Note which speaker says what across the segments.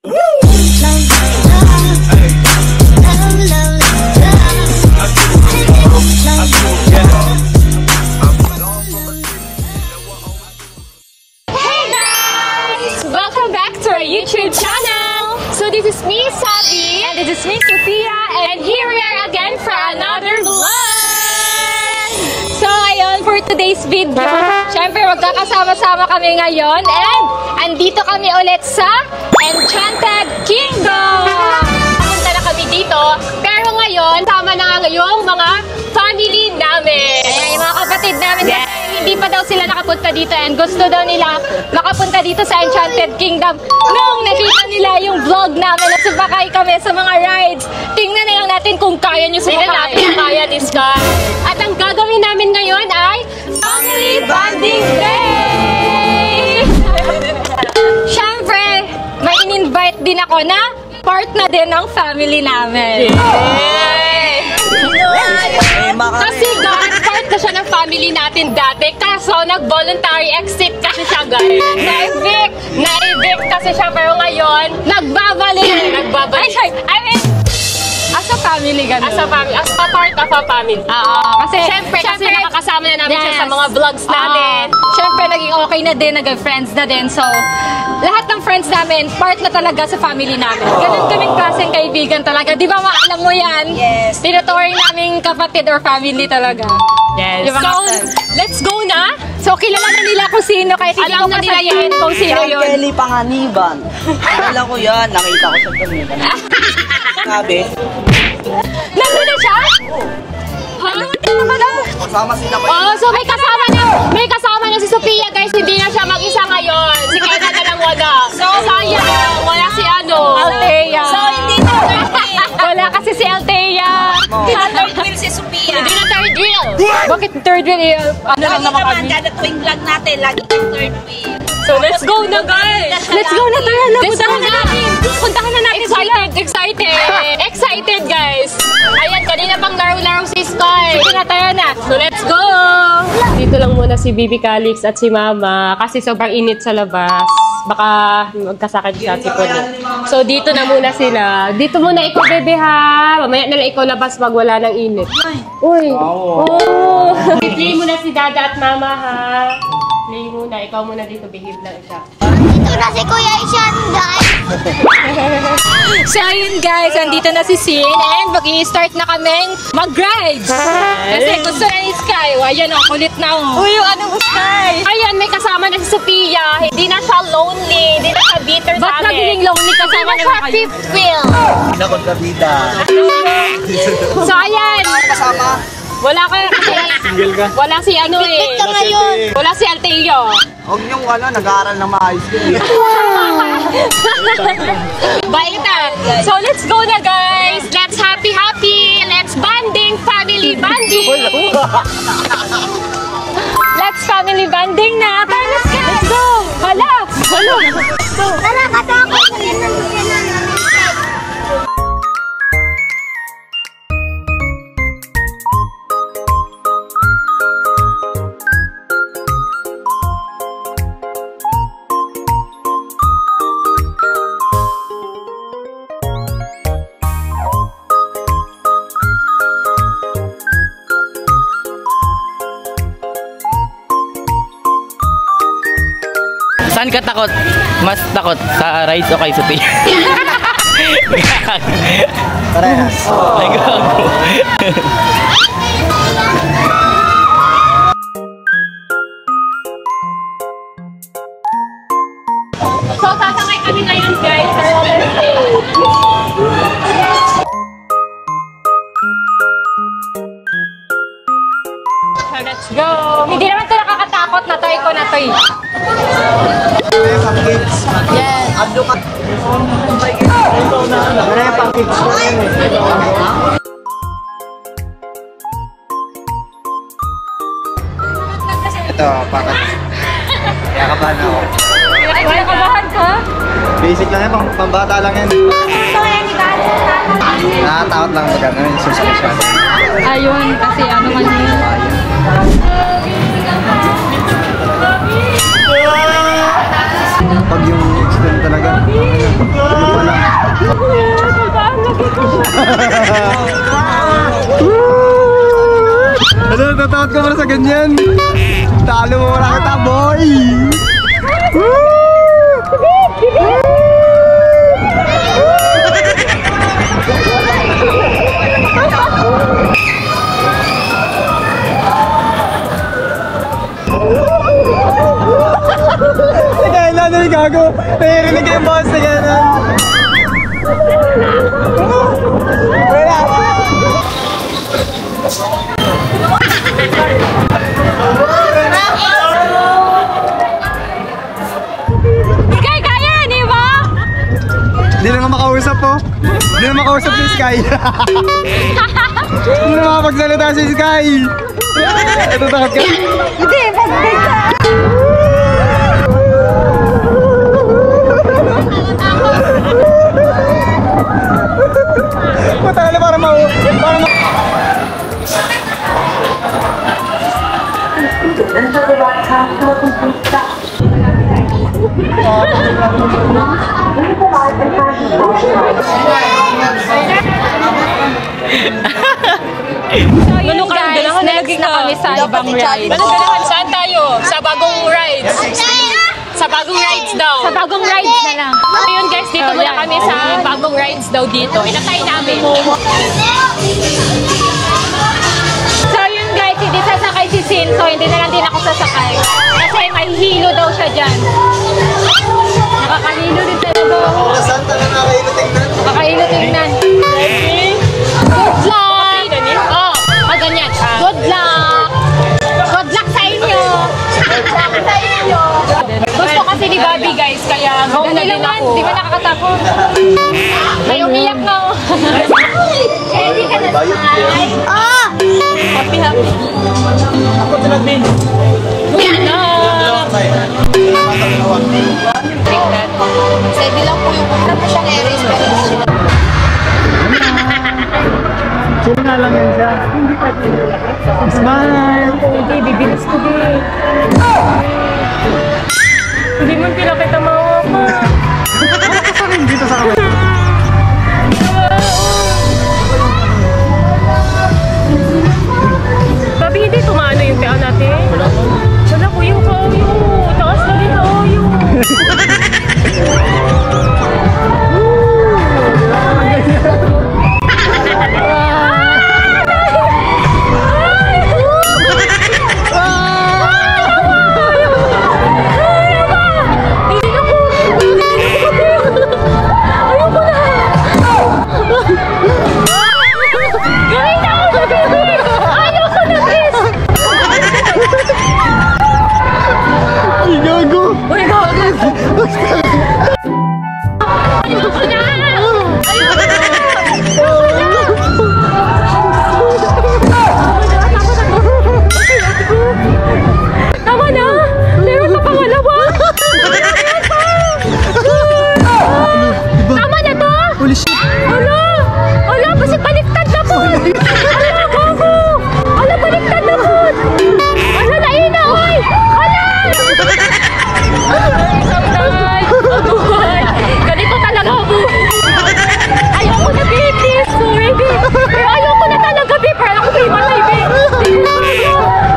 Speaker 1: Welcome back to our YouTube channel. So this is me, Sabi, and this is me, Sophia, and here we are again for another vlog. So ayun, for today's video, syempre magkakasama-sama kami ngayon, and andito kami ulit sa Enchanted Kingdom. Punta na kami dito, pero ngayon, sama na nga yung mga family namin. Ayan, yung mga kapatid namin. Yeah. Hindi pa daw sila nakapunta dito and gusto daw nila makapunta dito sa Enchanted Kingdom nung nakita nila yung vlog namin at subakay kami sa mga rides. Tingnan na lang natin kung kaya nyo subakay. Kaya this guy. At ang gagawin namin ngayon ay Family Bonding Day! Siyempre, may in-invite din ako na part na din ng family namin. Kasi guys, part na siya ng family natin dati. Kaso nag-voluntary exit kasi siya guys. Na-evict kasi siya, pero ngayon nagbabalik. I mean, as a family ganun. As a family, as a part of a family. Kasi syempre nakakasama na namin siya sa mga vlogs natin. Syempre naging okay na din, nag-friends na din. So, lahat ng friends namin, part na talaga sa family namin. Ganun kaming klaseng kaibigan talaga. Di ba maalam mo yan? Yes. Tinuturing namin kapatid or family talaga. Yes. So, let's go na. So, kilala na nila kung sino. Kahit hindi ko nila yan kung sino yun.
Speaker 2: Kelly Panganiban. Alam ko yan. Nakita ko sa Dominica. Sabi.
Speaker 1: Nandun na siya? Ha?
Speaker 2: Kasama sila ko.
Speaker 1: Oh, so may kasama na si Sophia guys. Hindi na siya mag-isa ngayon. Si Kena na lang wala. So, sayang. Wala si Althea. So, hindi na wala kasi si Althea.
Speaker 3: Third wheel si Sophia.
Speaker 1: Hindi na third wheel. Bakit third wheel? Ano lang naman kami?
Speaker 3: Kada tuwing vlog natin, lagi yung third wheel.
Speaker 1: So, let's go na guys. Let's go na tayo. Puntahan na natin. Puntahan na natin sila. Excited guys. Ayan, kanina pang laro-laro si Sky. Sige na, tayo na. So, let's go. Dito lang muna si Bibi Calix at si Mama kasi sobrang init sa labas. Baka magkasakit siya si Pony. So, dito na muna sila. Dito muna ikaw, bebe ha. Mamaya na lang ikaw labas pag wala ng init. Uy. Oh. Play muna si Dada at Mama ha. Play muna. Ikaw muna dito. Behave lang siya.
Speaker 4: Dito na si Kuya Ishan, guys.
Speaker 1: So ayun guys, andito na si Sin and mag-i-start na kaming mag-rides. Kasi gusto na ni Sky. Ayan o, kulit na o.
Speaker 3: Uy, yung ano mo, Sky?
Speaker 1: Ayan, may kasama na si Sophia. Hindi na siya lonely. Hindi na siya bitter sa amin. Ba't naging lonely? Kasama na siya fifth wheel.
Speaker 2: Pinakontrabida.
Speaker 1: So ayan.
Speaker 2: Kasama.
Speaker 1: Wala ka kasi.
Speaker 2: Single ka?
Speaker 1: Wala si ano eh.
Speaker 4: Ka ngayon.
Speaker 1: Wala si Althea.
Speaker 2: Huwag niyong nag-aaral na maayos yun eh.
Speaker 1: Baita. So let's go na guys. Let's happy. Let's bonding. Family bonding. Let's family bonding na. Let's go. Hala.
Speaker 4: Tara, katakot. Yan na.
Speaker 5: Saan ka takot? Mas takot sa rides o kay Sophia?
Speaker 2: Parehas.
Speaker 1: So sasakay kami ngayon guys sa roller skate. So let's go. Hindi naman ito nakakatakot na try ko na to eh.
Speaker 2: Yes. Abdo ka. Ito, pakat. Kaya kabahan ako.
Speaker 1: Ay, nakabahan ka?
Speaker 2: Basic lang yan, pambata lang yan. Nakatakot lang mag yung susakit siya.
Speaker 1: Ayun, kasi ano man yun.
Speaker 2: Pag yung extend talaga.
Speaker 6: ganyan. Talo mo na kita, boy. Sige, ano yung gago? Nahirinig yung boss na gano'n. Wala.
Speaker 1: Kaya, di ba?
Speaker 6: Hindi na nga makausap po. Hindi na makausap si Sky. Hindi na makapagsalita si Sky. Ito takot ka.
Speaker 1: Hindi, pag-break ka.
Speaker 6: Matala para
Speaker 1: So yun guys, next na kami sa ibang ride.
Speaker 3: Managalahan, saan tayo? Sa bagong rides. Sa bagong rides daw.
Speaker 1: Sa bagong rides na lang.
Speaker 3: So yun guys, dito muna kami sa bagong rides daw dito. Inatay namin.
Speaker 1: So yun guys, hindi sasakay si Sin, so hindi na lang din ako sasakay. Kasi may hilo daw siya dyan. Nakakahilo din talaga ako.
Speaker 6: saan tayo nakahilo tingnan?
Speaker 1: Nakakahilo tingnan. Good luck! Oh, ganyan. Good luck! Good luck sa inyo! Good luck sa inyo! Gusto kasi ni Bobby guys, kaya go na din ako. Di ba nakakatapos? May umiyak na ako. Ready ka na smile? Oh! Happy, happy.
Speaker 6: Ako tinagmin.
Speaker 1: Good luck! Tingnan.
Speaker 3: Steady lang po yung punta po siyang areas.
Speaker 6: Chill nga lang yan siya. Smile!
Speaker 1: Hindi, bibilis ko din. Hindi mo pinakita mama.
Speaker 6: Dito sa kamay.
Speaker 1: Babi, hindi tumano yung pea natin. Wala ko yung kauyo. Taas na din kauyo. Tama na! Meron pa pangalawa! Tama na to!
Speaker 6: Holy shit!
Speaker 1: Ala! Ala! Kasi baliktad na po! Ala! Gogo! Ala! Baliktad na po! Ala! Naina! Oy! Ala! Ay! Abuhay! Ganito talaga ako! Ayoko na, babe! Please! Sorry, babe! Pero ayoko na talaga, babe! Para ako may matay, babe! Babe!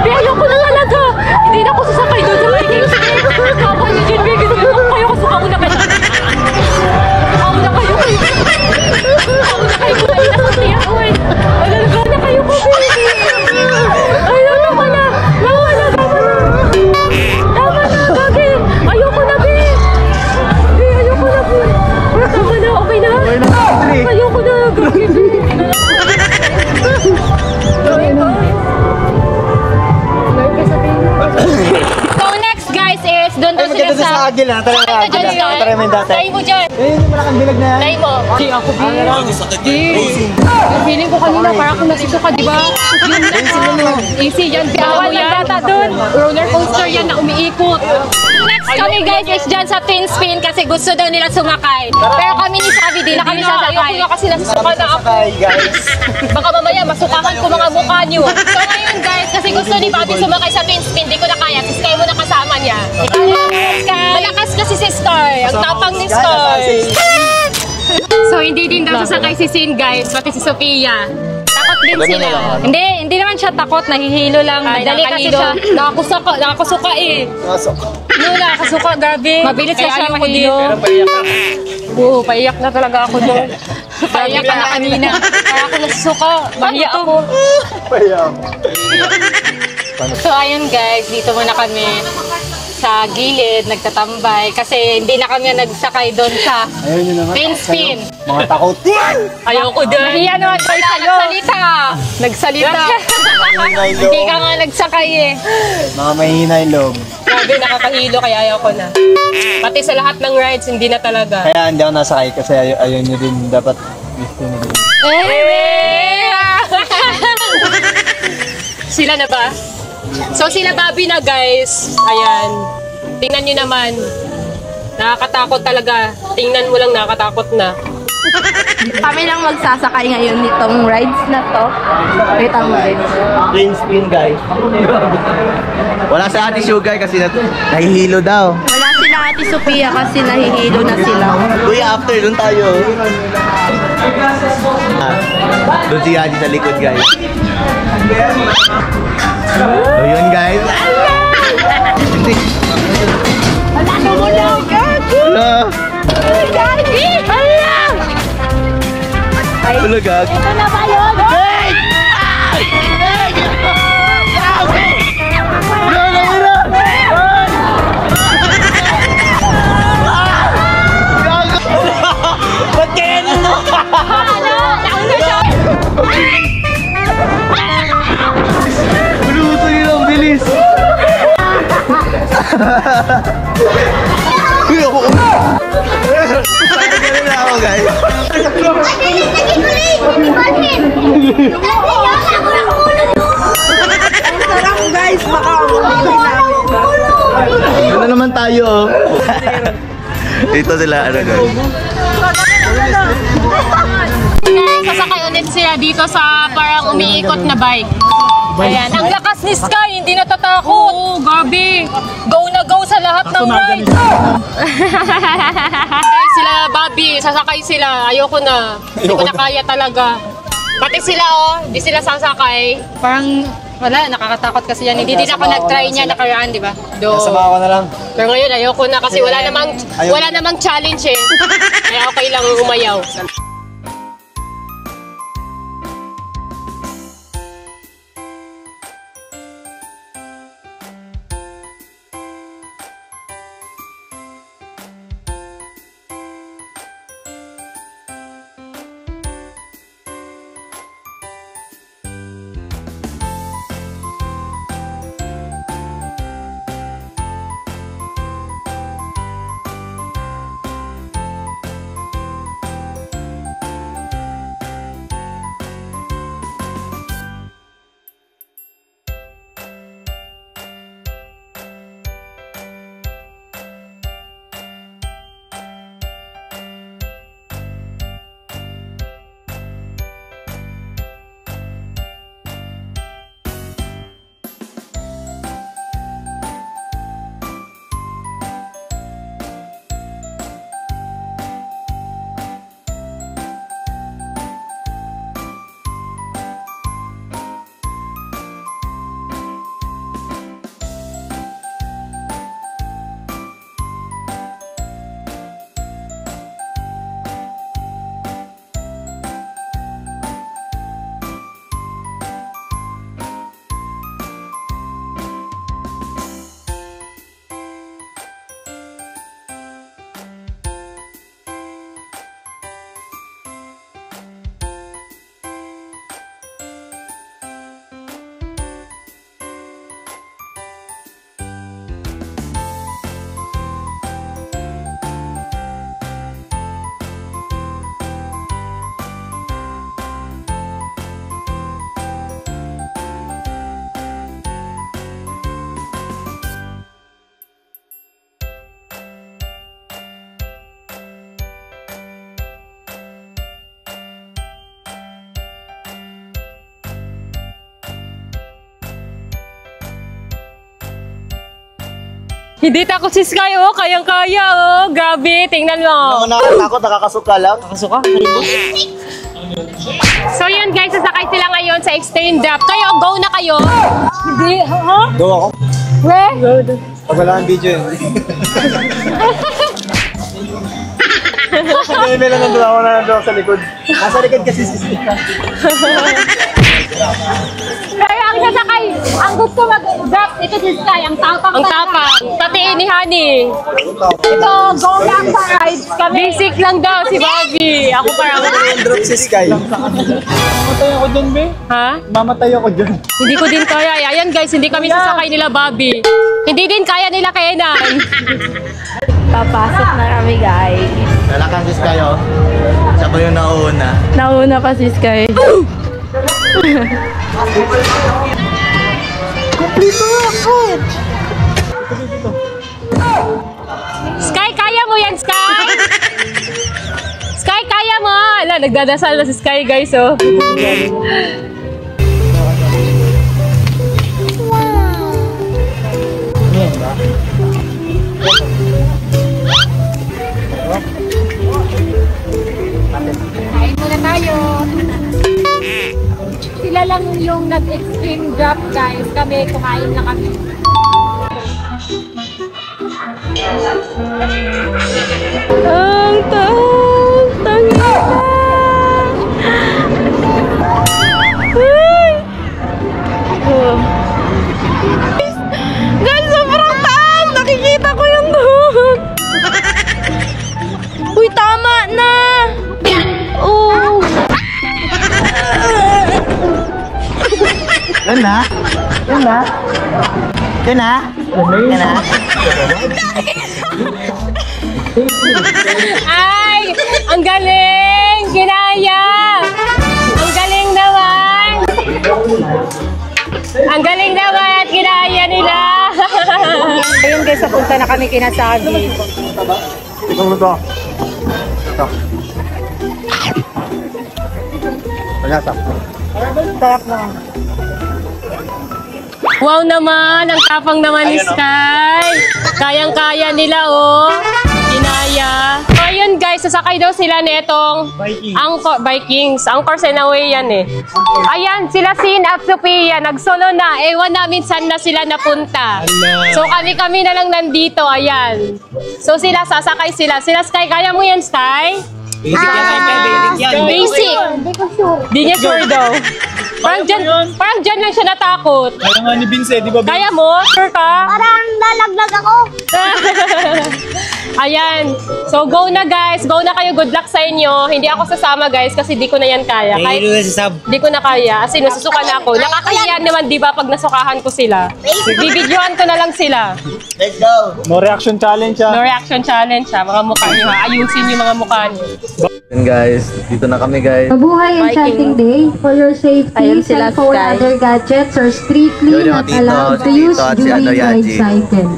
Speaker 1: Ayoko na talaga! Hindi na ako sasakay doon sa may games, babe! Kapag na dyan, babe! Kayo kasi kauna kayo! Kauna kayo! Kauna kayo! Kayo na sa tiyan! Uy! Alalaga na kayo ko, babe! Ay, tama na! Tama na! Tama na! Bakit? Ayoko na, babe! Babe, ayoko na, babe! Tama na! Okay na? Ayoko na! Bakit, babe? So next guys is doon daw sila
Speaker 6: Maganda sa agil ha. Tara na agil ha. Tara mo yung dati.
Speaker 1: Try mo dyan.
Speaker 6: Eh, yung malaking bilag na yan.
Speaker 1: Try mo. Di ako, Bi. Di. Yung feeling ko kanina parang ako nasusuka, di ba? Yun lang. Easy yan. Bawal nagdata doon. Roller coaster yan na umiikot. Next kami guys is dyan sa Twin Spin kasi gusto daw nila sumakay. Pero kami ni Sabi di na kami sasakay.
Speaker 3: Ayoko na kasi nasusuka na ako.
Speaker 6: Sakay, guys.
Speaker 3: Baka mamaya masukahan ko mga mukha niyo.
Speaker 1: So ngayon guys, kasi gusto ni Bobby sumakay sa Twin Spin, di ko na kaya. Si Sky mo na kasama niya. Ikaw na, Sky.
Speaker 3: Malakas kasi si Sky. Ang tapang ni Sky.
Speaker 1: So hindi din daw sasakay si Sin guys, pati si Sophia. Takot din sila. Hindi naman siya takot, nahihilo lang. Madali kasi siya.
Speaker 3: Nakakasuka eh. Nakakasuka, grabe.
Speaker 1: Mabilis
Speaker 3: Kaya
Speaker 1: siya
Speaker 3: ayoko
Speaker 1: mahilo.
Speaker 3: din. Oo, paiyak na talaga ako doon.
Speaker 1: Paiyak ka na kanina.
Speaker 3: Kaya ako nasusuka. Mahiya ako.
Speaker 1: So ayun guys, dito muna kami sa gilid, nagtatambay. Kasi hindi na kami nagsakay doon sa train spin.
Speaker 6: Mga takot.
Speaker 3: Ayoko din.
Speaker 1: Nahiya naman tayo sa'yo. Nagsalita. Hindi ka nga nagsakay eh.
Speaker 6: Mga mahihina yung loob.
Speaker 3: Grabe, nakakahilo kaya ayoko na. Pati sa lahat ng rides, hindi na talaga.
Speaker 6: Kaya hindi ako nasakay kasi ayaw nyo din dapat gusto nyo din.
Speaker 3: Sila na ba? So sila Bobby na guys. Ayan. Tingnan nyo naman. Nakakatakot talaga. Tingnan mo lang, nakakatakot na.
Speaker 7: Kami lang magsasakay ngayon nitong rides na to. Wait ang rides.
Speaker 6: Train spin, guys. Wala sa Ate Sugar kasi nahihilo daw.
Speaker 7: Wala sila Ate Sophia kasi nahihilo na sila.
Speaker 6: Kuya, after doon tayo. Doon si Ate sa likod, guys. So yun, guys.
Speaker 7: Wala na mo lang,
Speaker 6: Wala.
Speaker 7: Gagi! Hala!
Speaker 6: Wala, gag.
Speaker 7: Ito na ba yun? Hey!
Speaker 6: Ba't kaya nyo? Buluto nyo lang, bilis. Uy, ako. Ganun na ako, guys.
Speaker 7: Ang sarap guys, makahuli namin.
Speaker 6: Ano naman tayo, oh. Dito sila, ano, guys.
Speaker 3: Sasakay ulit sila dito sa parang umiikot na bike. Ayan. Ang lakas ni Sky, hindi natatakot. Oo, gabi. Go na go sa lahat ng rides. Sila Bobby, sasakay sila. Ayoko na. Hindi ko na kaya talaga. Pati sila hindi sila sasakay.
Speaker 1: Parang wala, nakakatakot kasi yan. Hindi din ako nag-try niya nakaraan, di ba?
Speaker 6: Kasama ko na lang.
Speaker 3: Pero ngayon ayoko na kasi wala namang challenge eh. Kaya okay lang umayaw. Hindi takot si Sky, kayang-kaya, grabe, tingnan mo.
Speaker 6: Ako nakakatakot, nakakasuka lang.
Speaker 3: Nakasuka? So yun guys, sasakay sila ngayon sa extreme drop. Kayo, go na kayo. Hindi, ha?
Speaker 8: Go ako.
Speaker 3: Where?
Speaker 8: Pag wala ang video yun. May lang nandun ako na nandun sa likod. Nasa likod kasi si Sika.
Speaker 3: Kaya ang sasakay, ang gusto mag-drop, ito si Sky, ang tapang. Ang tapang. Pati ni Honey. Ito, go lang sa rides kami. Basic lang daw si Bobby. Ako parang
Speaker 8: Drop si Sky. Mamatay ako dyan, be.
Speaker 3: ha?
Speaker 8: Mamatay ako dyan.
Speaker 3: Hindi ko din kaya. Ayan guys, hindi kami sasakay nila Bobby. Hindi din kaya nila Kenan.
Speaker 7: Papasok na kami, guys.
Speaker 6: Lalakan si Sky, oh. Siya pa yung nauna.
Speaker 7: Nauna pa si Sky.
Speaker 3: Sky, kaya mo yan, Sky? Sky, kaya mo! Ala, nagdadasal na si Sky, guys, oh. Kain muna tayo. Sila lang yung nag-extreme drop, guys. Kami, kumain na kami.
Speaker 7: Ang taas! Tangina! Ay! Oh. Guys, sobrang taas! Nakikita ko yung doon! Uy, tama na! Oh!
Speaker 6: Yan na. Yan na. Yan na. Yan na.
Speaker 3: Ay! Ang galing! Kinaya! Ang galing naman! Ang galing naman at kinaya nila! Ayun guys, napunta na kami kinasabi.
Speaker 8: Ikaw mo to. Ito. Pagkasap.
Speaker 3: Wow naman! Ang tapang naman ni Sky! Kayang-kaya nila, oh! Kinaya! So, ayun guys, sasakay daw sila netong Vikings. Angkor Senaway yan eh. Ayan, sila Sin at Sophia, nagsolo na. Ewan namin saan na sila napunta. So, kami na lang nandito, ayan. So, sila, sasakay sila. Sila, Sky, kaya mo yan, Sky?
Speaker 6: Basic yan, basic yan.
Speaker 3: Basic! Di niya sure daw. Parang dyan lang siya natakot.
Speaker 8: Kaya nga ni Vince, di ba?
Speaker 3: Kaya mo? Sure ka?
Speaker 4: Parang lalaglag ako.
Speaker 3: Ayan. So, go na guys. Go na kayo. Good luck sa inyo. Hindi ako sasama guys kasi di ko na yan kaya. Di ko na kaya. Kasi nasusuka na ako. Nakakahiyan naman di ba pag nasukahan ko sila. Bibidyohan ko na lang sila.
Speaker 6: Let's go.
Speaker 8: No reaction challenge
Speaker 3: No reaction challenge ha. Mga mukha nyo ha. Ayusin yung mga mukha nyo.
Speaker 6: Yan guys, dito na kami guys.
Speaker 9: Mabuhay Enchanting Day. For your safety,
Speaker 7: Ayun sila,
Speaker 9: cell phone
Speaker 7: Sky.
Speaker 9: other gadgets are strictly
Speaker 6: Yun yung
Speaker 9: not
Speaker 6: tito,
Speaker 9: allowed to
Speaker 6: si
Speaker 9: use
Speaker 6: Tito at si
Speaker 9: during
Speaker 6: ano,
Speaker 9: ride
Speaker 6: Yaji.
Speaker 9: cycle.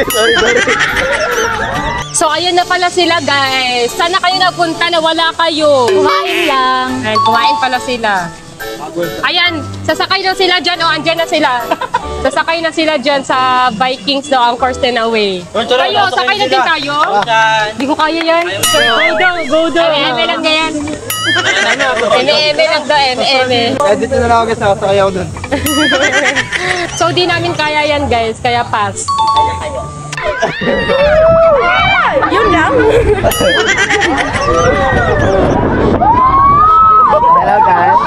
Speaker 6: Sorry.
Speaker 3: So, ayun na pala sila guys. Sana kayo napunta na wala kayo. Kumain lang. Ayan, kumain pala sila. Ayan, sasakay na sila dyan. O, andyan na sila. Sasakay na sila dyan sa Vikings daw, Angkor Senaway. Kayo, sakay na din tayo? Hindi ko kaya yan. Go daw. Eme lang ganyan. Eme lang daw, eme.
Speaker 8: Edit na lang ako guys, nakasakay ako dun.
Speaker 3: So, di namin kaya yan guys, kaya pass.
Speaker 7: Yun lang.
Speaker 6: Hello guys.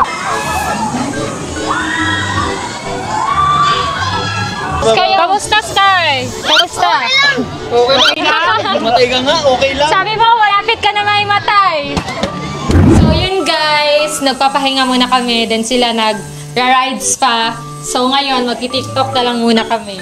Speaker 3: Sky, kamusta Sky? Kamusta? Okay lang.
Speaker 8: Matay ka nga, okay lang.
Speaker 3: Sabi mo, malapit ka na may matay. So, yun guys, nagpapahinga muna kami. Then sila nag-rides pa. So, ngayon, mag-tiktok na lang muna kami.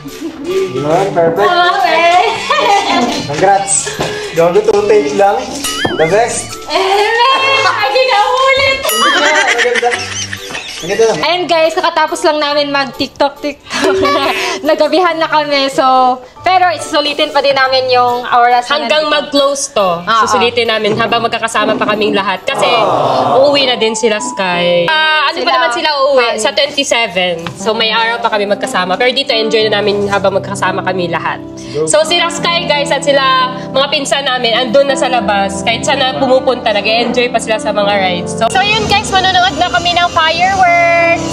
Speaker 8: Yun, perfect.
Speaker 1: Okay.
Speaker 8: Congrats. Gago 2 takes lang. The best.
Speaker 1: Hindi na ulit.
Speaker 8: Maganda. Maganda naman.
Speaker 1: Ayun guys, kakatapos lang namin mag-TikTok. Nagabihan na kami. So, pero isusulitin pa din namin yung oras.
Speaker 3: Hanggang mag-close to, susulitin namin habang magkakasama pa kaming lahat. Kasi uuwi na din sila, Sky. Ano pa naman sila uuwi? Sa 27. So may araw pa kami magkasama. Pero dito, enjoy na namin habang magkakasama kami lahat. So sila Sky guys at sila mga pinsan namin, andun na sa labas. Kahit saan na pumupunta, nag-enjoy pa sila sa mga rides. So yun guys, manonood na kami ng fireworks.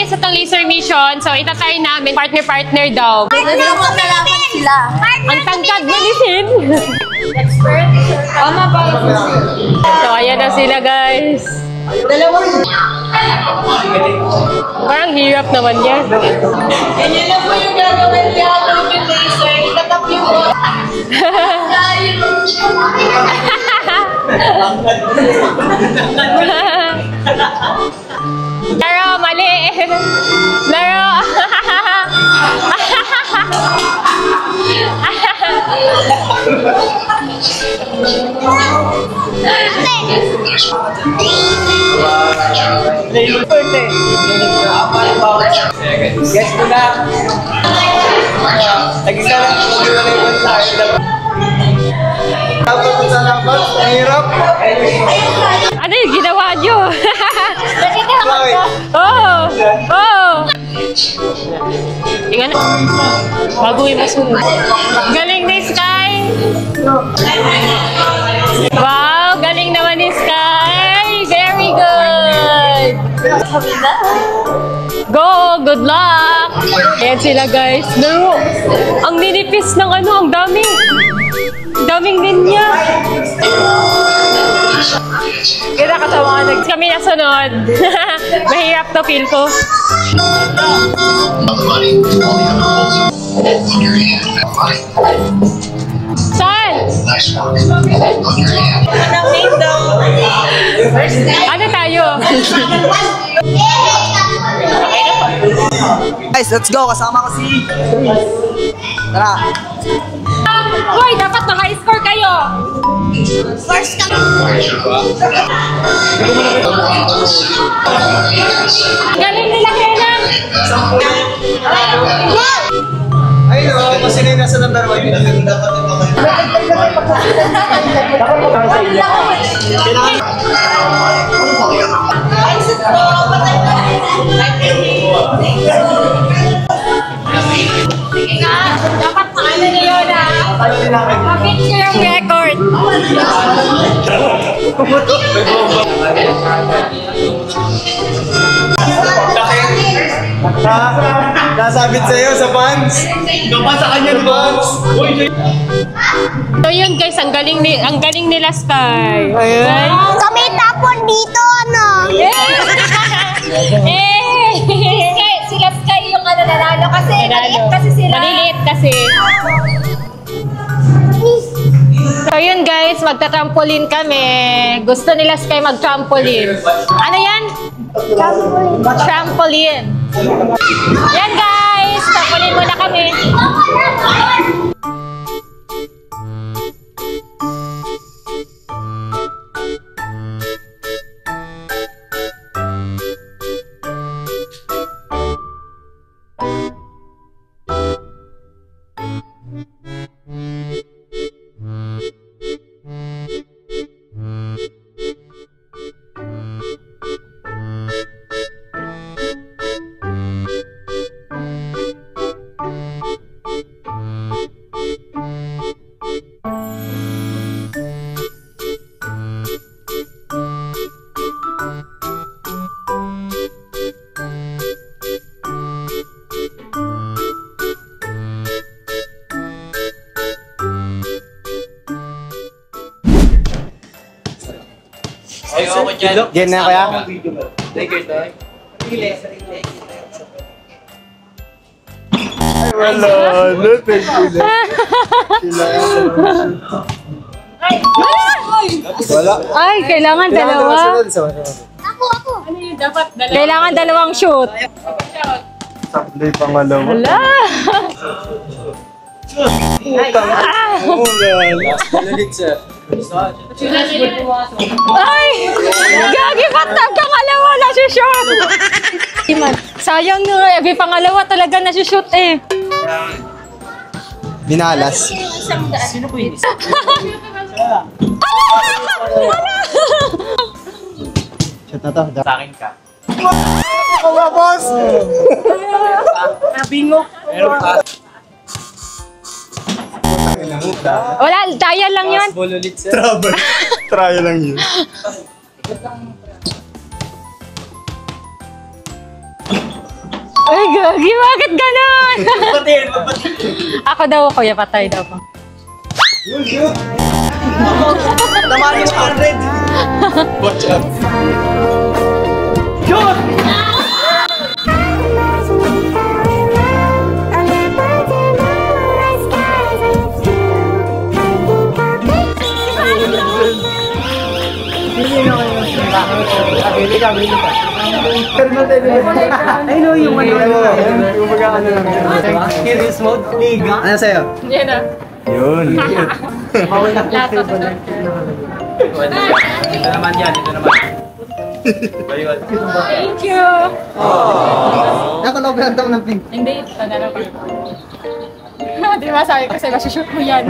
Speaker 3: Sa itong laser mission, so itatry namin partner-partner daw.
Speaker 7: Magkalaban sila.
Speaker 3: Ang tangkad na ni Sin. So ayan na sila guys. Parang hirap naman yan.
Speaker 7: Ganyan lang po yung gagawin niya yung laser. Itatap yung
Speaker 3: Laro, mali! Laro!
Speaker 8: Guess ko na. Nag-isa lang. Tapos sa labas, ang hirap.
Speaker 3: Ano yung ginawa nyo?
Speaker 8: Chloe.
Speaker 3: Oh! Oh! Tingnan na. Bago yung masunod. Galing ni Sky! Wow! Galing naman ni Sky! Very good! Go! Good luck! Ayan sila guys. No! Ang ninipis ng ano, ang dami! Daming linya! Kaya kasama kami nasunod. Mahirap to feel ko. Saan? Ano tayo?
Speaker 2: Guys, let's go. Kasama ko si... Tara.
Speaker 3: Hoy, dapat ma-high score kayo.
Speaker 4: First kami.
Speaker 3: Galing nila kailan.
Speaker 8: Ayun o, kasi na yung nasa number 1 yun. Dapat magkakaroon sa inyo.
Speaker 3: Sige nga, dapat paano na yun ha? Ma-picture yung record.
Speaker 8: Nasabit sa'yo sa pants. Gapa sa kanya di pants.
Speaker 3: So yun guys, ang galing nila Sky. Ayun.
Speaker 4: Kami tapon dito, ano?
Speaker 1: Sila Sky yung ano nanalo kasi maliit kasi sila.
Speaker 3: Maliliit kasi. So yun guys, magta-trampoline kami. Gusto nila Sky mag-trampoline. Ano yan? Trampoline. Yan guys!
Speaker 8: Yan na kaya? Ay, wala. No, thank you. Wala.
Speaker 3: Ay, kailangan dalawa.
Speaker 4: Ako.
Speaker 3: Kailangan dalawang shoot.
Speaker 8: Hindi pangalawa.
Speaker 3: Hala! Ay! Gagi, ba't pangalawa na shoot? Sayang nga, pangalawa talaga na shoot eh.
Speaker 8: Binalas. Shot na to. Sa akin ka. Mga boss!
Speaker 3: Bingo. Wala, trial lang yun.
Speaker 8: Try lang yun.
Speaker 3: Ay, gagi, bakit ganon? Ako daw, kuya, patay daw ko.
Speaker 2: Naman yung 100.
Speaker 8: Watch out.
Speaker 2: I know yung Serious mode? Liga?
Speaker 8: Ano sa'yo?
Speaker 3: Yan na.
Speaker 8: Yun.
Speaker 3: Lato.
Speaker 5: Ito naman yan, ito naman.
Speaker 3: Thank you.
Speaker 8: Nakalog lang daw ng pink.
Speaker 3: Hindi, tanda na pa. Di ba sabi ko sa'yo, masushoot mo yan.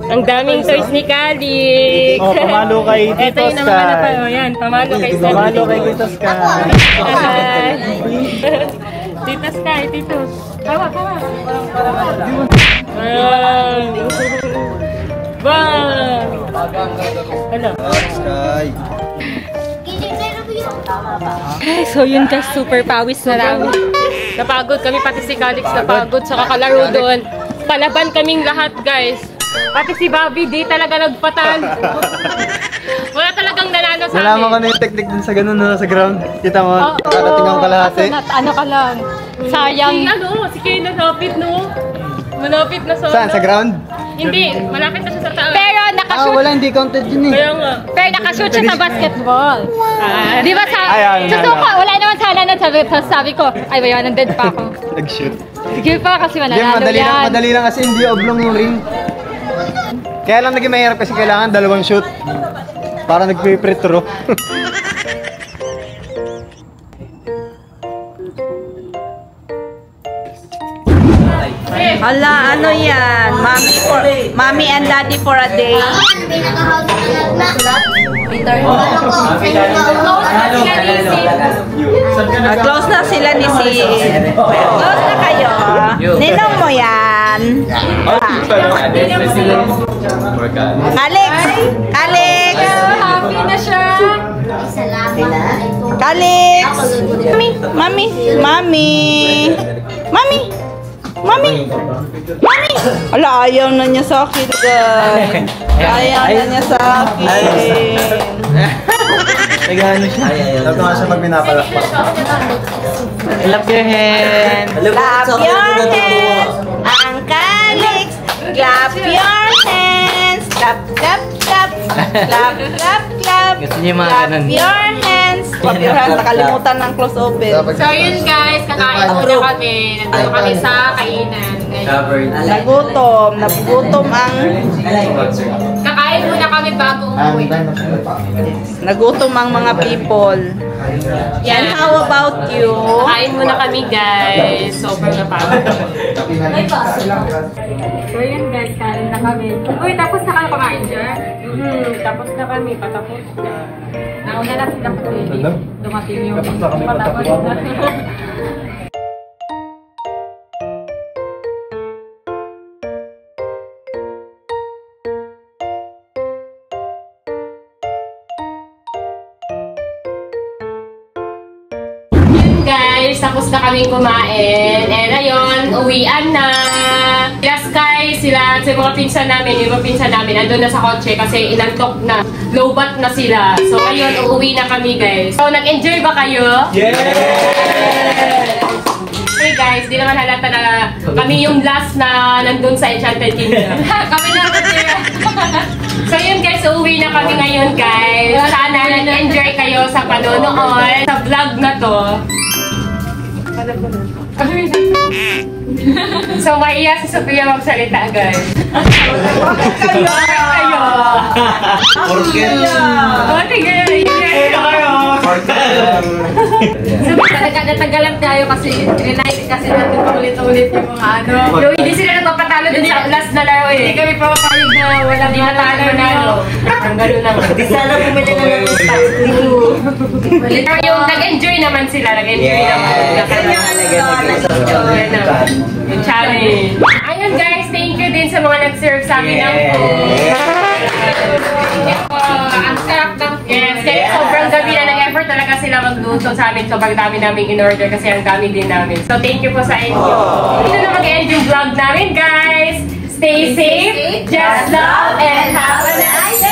Speaker 3: Ang daming toys ni Kalik.
Speaker 8: Oh, pamalo kay Tito
Speaker 3: Ito yung naman
Speaker 8: Sky.
Speaker 3: na pa. Oh, yan, pamalo kay Sky.
Speaker 8: Pamalo kay Tito Sky.
Speaker 3: Hi. Tito Sky, Tito. Kawa. Bang! Ano?
Speaker 8: Sky.
Speaker 3: So yun guys, super pawis na namin. Napagod kami, pati si Calix napagod sa kakalaro doon. Palaban kaming lahat, guys. Pati si Bobby, di talaga nagpatan. Wala talagang nanalo sa amin.
Speaker 8: Nalaman ko na yung technique dun sa ganun, no, sa ground. Kita mo, karating ang kalahati.
Speaker 1: Ano ka lang? Sayang.
Speaker 3: Si Kay malapit, no? Malapit na sa...
Speaker 8: Saan? Sa ground?
Speaker 3: Hindi, malapit na siya sa taas.
Speaker 1: Pero nakashoot.
Speaker 8: Wala, hindi counted yun eh.
Speaker 3: Kaya nga.
Speaker 1: Pero nakashoot siya sa basketball. Di ba sa...
Speaker 8: Ayan,
Speaker 1: Susuko, wala naman sana na sabi ko, ay ba yun, nandun pa ako.
Speaker 8: Nag-shoot.
Speaker 1: Sige pa kasi
Speaker 8: Hindi,
Speaker 1: mananalo yan.
Speaker 8: madali lang kasi hindi oblong yung ring. Kaya lang naging mahirap kasi kailangan dalawang shoot. Para nag-free throw.
Speaker 2: Hala, ano yan? Mommy and daddy for a day. Close na sila ni si. Close na kayo. Ninong mo yan. Alex! Alex!
Speaker 1: Happy na siya.
Speaker 2: Alex! Mami! Mami! Mami! Mami! Mami! Ala, ayaw na niya sa akin, guys. Ayaw na niya sa akin.
Speaker 8: Nag-ano siya? Dapat nga siya magpinapalakpak.
Speaker 5: Clap your hand.
Speaker 2: Clap your hands! Ang Calix! Clap your hands! Clap, clap, clap! Clap, clap, clap!
Speaker 5: Gusto niyo mga
Speaker 2: Clap
Speaker 5: ganun?
Speaker 2: your hands! Clap your hands! Nakalimutan ng close open.
Speaker 3: So yun guys, kakain muna kami. Nandito kami sa kainan.
Speaker 2: Nagutom. Nagutom ang...
Speaker 3: Kakain muna kami bago umuwi.
Speaker 2: Nagutom ang mga people. And how about you?
Speaker 3: Kakain muna kami guys. Sobrang napagod. So yun guys, kain na kami. Uy, tapos na kayo kumain dyan? Tapos na kami, patapos na. Nauna na sila po eh. Dumating yung patapos na. Guys, tapos na kaming kumain. And ayun, uwian na. Sila Sky, sila sa mga pinsan namin, yung mga pinsan namin, andun na sa kotse kasi inantok na. Lowbat na sila. So ayun, uuwi na kami guys. So nag-enjoy ba kayo?
Speaker 8: Yeah!
Speaker 3: Hey guys, di naman halata na kami yung last na nandun sa Enchanted Kingdom. Kami na So yun guys, uuwi na kami ngayon guys. Sana nag-enjoy kayo sa panonood sa vlog na to. So maiya si Sophia magsalita guys. Kayo!
Speaker 1: Natagalan tayo kasi related kasi natin paulit-ulit yung mga ano.
Speaker 3: Yung hindi sila nagpapatalo dun sa last na laro eh.
Speaker 1: Hindi kami papapayag na walang
Speaker 3: Hindi matalo na no. Ang gano'n lang.
Speaker 2: Di sana bumili na lang ng spots
Speaker 3: Pero yung nag-enjoy naman sila. Nag-enjoy naman. Yung challenge. Ayun guys, thank you din sa mga nag-serve sa amin ng food. Ang sarap ng yes, kaya sobrang gabi na nag-effort talaga sila magluto sa amin. Sobrang dami namin in-order kasi ang dami din namin. So thank you po sa inyo. Ito na mag-end yung vlog namin guys. Stay safe, just love, and have a nice day!